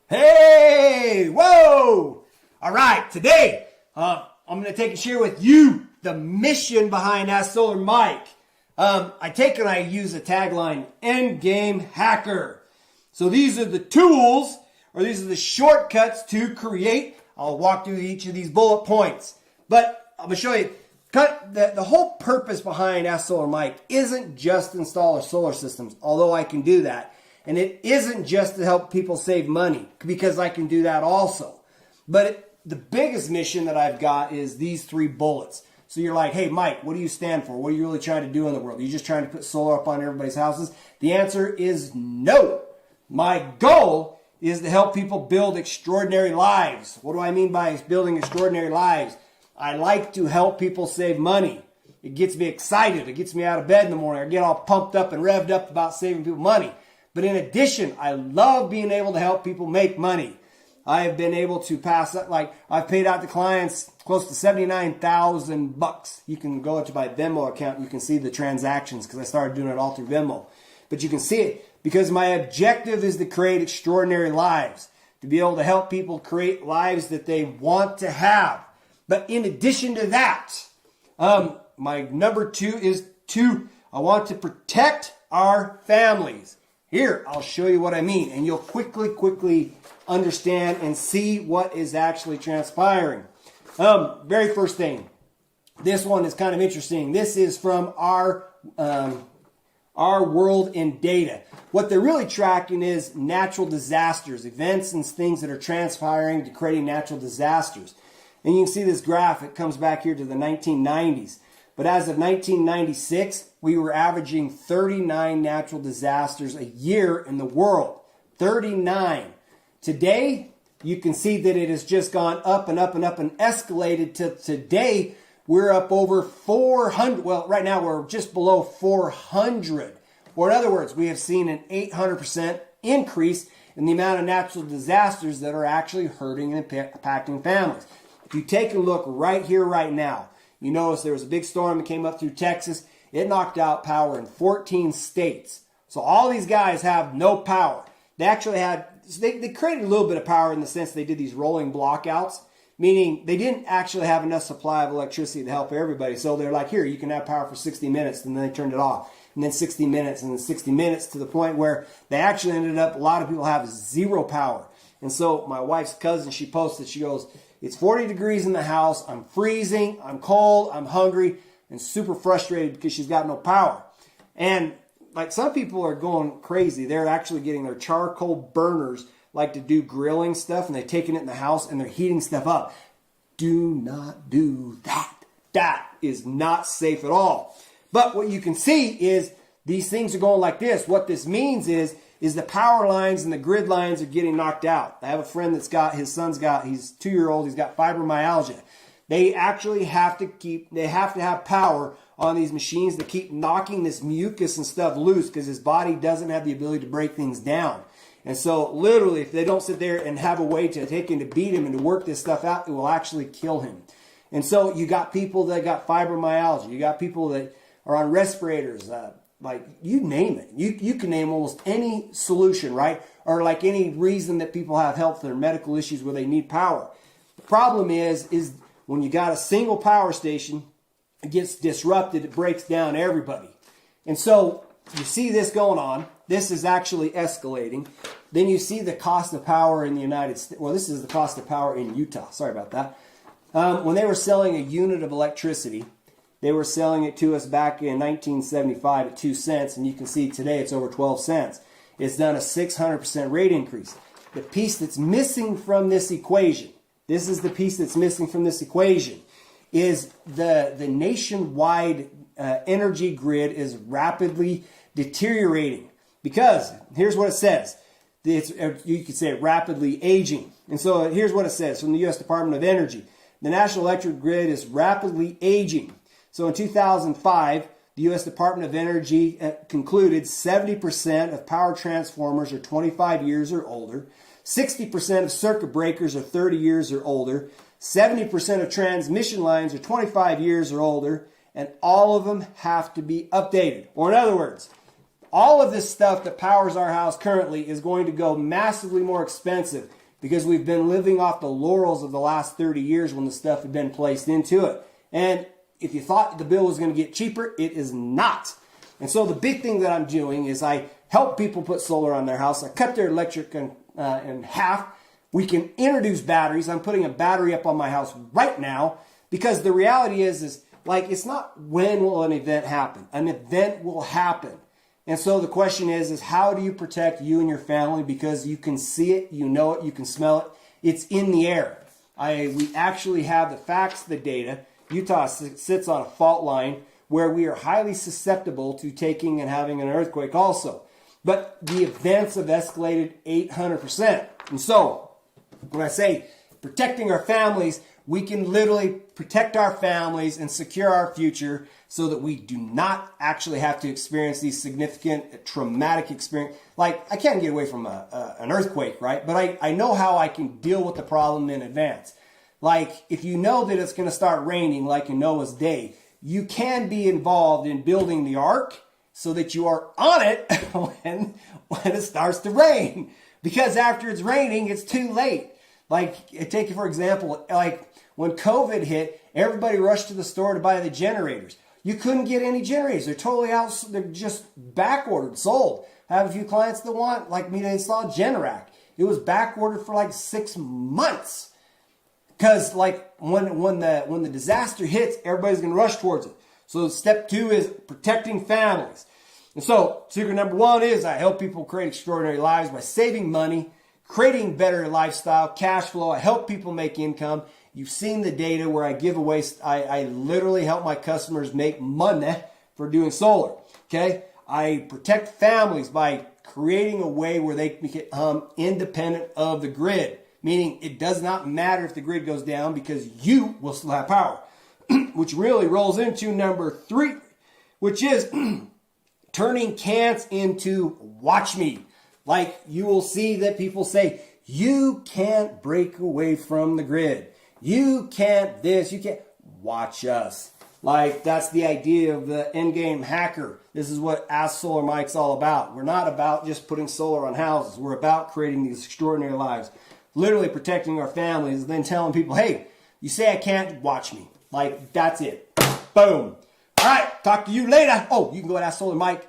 Hey, whoa! All right, today I'm going to take and share with you the mission behind Ask Solar Mike. I take and I use the tagline, Endgame Hacker. So these are the tools, or these are the shortcuts to create. I'll walk through each of these bullet points. But I'm going to show you, the whole purpose behind Ask Solar Mike isn't just to install solar systems, although I can do that. And it isn't just to help people save money, because I can do that also. But the biggest mission that I've got is these 3 bullets. So you're like, hey, Mike, what do you stand for? What are you really trying to do in the world? Are you just trying to put solar up on everybody's houses? The answer is no. My goal is to help people build extraordinary lives. What do I mean by building extraordinary lives? I like to help people save money. It gets me excited. It gets me out of bed in the morning. I get all pumped up and revved up about saving people money. But in addition, I love being able to help people make money. I have been able to pass that, like I've paid out to clients close to $79,000. You can go to my Venmo account. You can see the transactions because I started doing it all through Venmo. But you can see it because my objective is to create extraordinary lives, to be able to help people create lives that they want to have. But in addition to that, my number 2 is I want to protect our families. Here, I'll show you what I mean, and you'll quickly understand and see what is actually transpiring. Very first thing, this one is kind of interesting. This is from our world in data. What they're really tracking is natural disasters, events and things that are transpiring to creating natural disasters. And you can see this graph, it comes back here to the 1990s. But as of 1996, we were averaging 39 natural disasters a year in the world. 39. Today, you can see that it has just gone up and up and up and escalated to today. We're up over 400. Well, right now we're just below 400. Or in other words, we have seen an 800% increase in the amount of natural disasters that are actually hurting and impacting families. If you take a look right here, right now, you notice there was a big storm that came up through Texas. It knocked out power in 14 states. So all these guys have no power. They actually had, they created a little bit of power in the sense they did these rolling blockouts, meaning they didn't actually have enough supply of electricity to help everybody. So they're like, here, you can have power for 60 minutes, and then they turned it off. And then 60 minutes, and then 60 minutes, to the point where they actually ended up, a lot of people have zero power. And so my wife's cousin, she posted, she goes, it's 40 degrees in the house. I'm freezing. I'm cold. I'm hungry and super frustrated because she's got no power. And like some people are going crazy. They're actually getting their charcoal burners, like to do grilling stuff, and they're taking it in the house and they're heating stuff up. Do not do that. That is not safe at all. But what you can see is these things are going like this. What this means is the power lines and the grid lines are getting knocked out. I have a friend that's got, his son's got, he's 2-year-old, he's got fibromyalgia. They actually have to have power on these machines to keep knocking this mucus and stuff loose because his body doesn't have the ability to break things down. And so literally, if they don't sit there and have a way to take him, to beat him and to work this stuff out, it will actually kill him. And so you got people that got fibromyalgia. You got people that are on respirators, like you name it. You can name almost any solution, right? Or like any reason that people have health or medical issues where they need power. The problem is when you got a single power station, it gets disrupted, it breaks down everybody. And so you see this going on. This is actually escalating. Then you see the cost of power in the United States. Well, this is the cost of power in Utah. Sorry about that. When they were selling a unit of electricity, they were selling it to us back in 1975 at 2 cents, and you can see today it's over 12 cents. It's done a 600% rate increase. The piece that's missing from this equation, this is the piece that's missing from this equation, is the nationwide energy grid is rapidly deteriorating. Because here's what it says. You could say rapidly aging. And so here's what it says from the U.S. Department of Energy. The national electric grid is rapidly aging. So in 2005, the U.S. Department of Energy concluded 70% of power transformers are 25 years or older, 60% of circuit breakers are 30 years or older, 70% of transmission lines are 25 years or older, and all of them have to be updated. Or in other words, all of this stuff that powers our house currently is going to go massively more expensive because we've been living off the laurels of the last 30 years when the stuff had been placed into it. And if you thought the bill was going to get cheaper, it is not. And so the big thing that I'm doing is I help people put solar on their house. I cut their electric in half. We can introduce batteries. I'm putting a battery up on my house right now because the reality is like, it's not when will an event happen. An event will happen. And so the question is how do you protect you and your family? Because you can see it, you know it, you can smell it. It's in the air. We actually have the facts, the data. Utah sits on a fault line where we are highly susceptible to taking and having an earthquake also. But the events have escalated 800%. And so when I say protecting our families, we can literally protect our families and secure our future so that we do not actually have to experience these significant traumatic experiences. Like, I can't get away from an earthquake, right? But I know how I can deal with the problem in advance. Like, if you know that it's going to start raining like in Noah's day, you can be involved in building the ark so that you are on it when it starts to rain. Because after it's raining, it's too late. Like, take it for example, like when COVID hit, everybody rushed to the store to buy the generators. You couldn't get any generators. They're totally out. They're just back ordered, sold. I have a few clients that want like me to install Generac. It was back ordered for like 6 months. Because like when the disaster hits, everybody's going to rush towards it. So step 2 is protecting families. And so secret number 1 is I help people create extraordinary lives by saving money, creating better lifestyle, cash flow. I help people make income. You've seen the data where I give away, I literally help my customers make money for doing solar. Okay? I protect families by creating a way where they become independent of the grid. Meaning it does not matter if the grid goes down because you will still have power. Which really rolls into number 3, which is turning can'ts into watch me. Like you will see that people say, you can't break away from the grid. You can't this, you can't. Watch us. Like that's the idea of the Endgame hacker. This is what Ask Solar Mike's all about. We're not about just putting solar on houses. We're about creating these extraordinary lives. Literally protecting our families and then telling people, hey, you say I can't, watch me. Like, that's it. Boom. All right, talk to you later. Oh, you can go to Ask Solar Mike.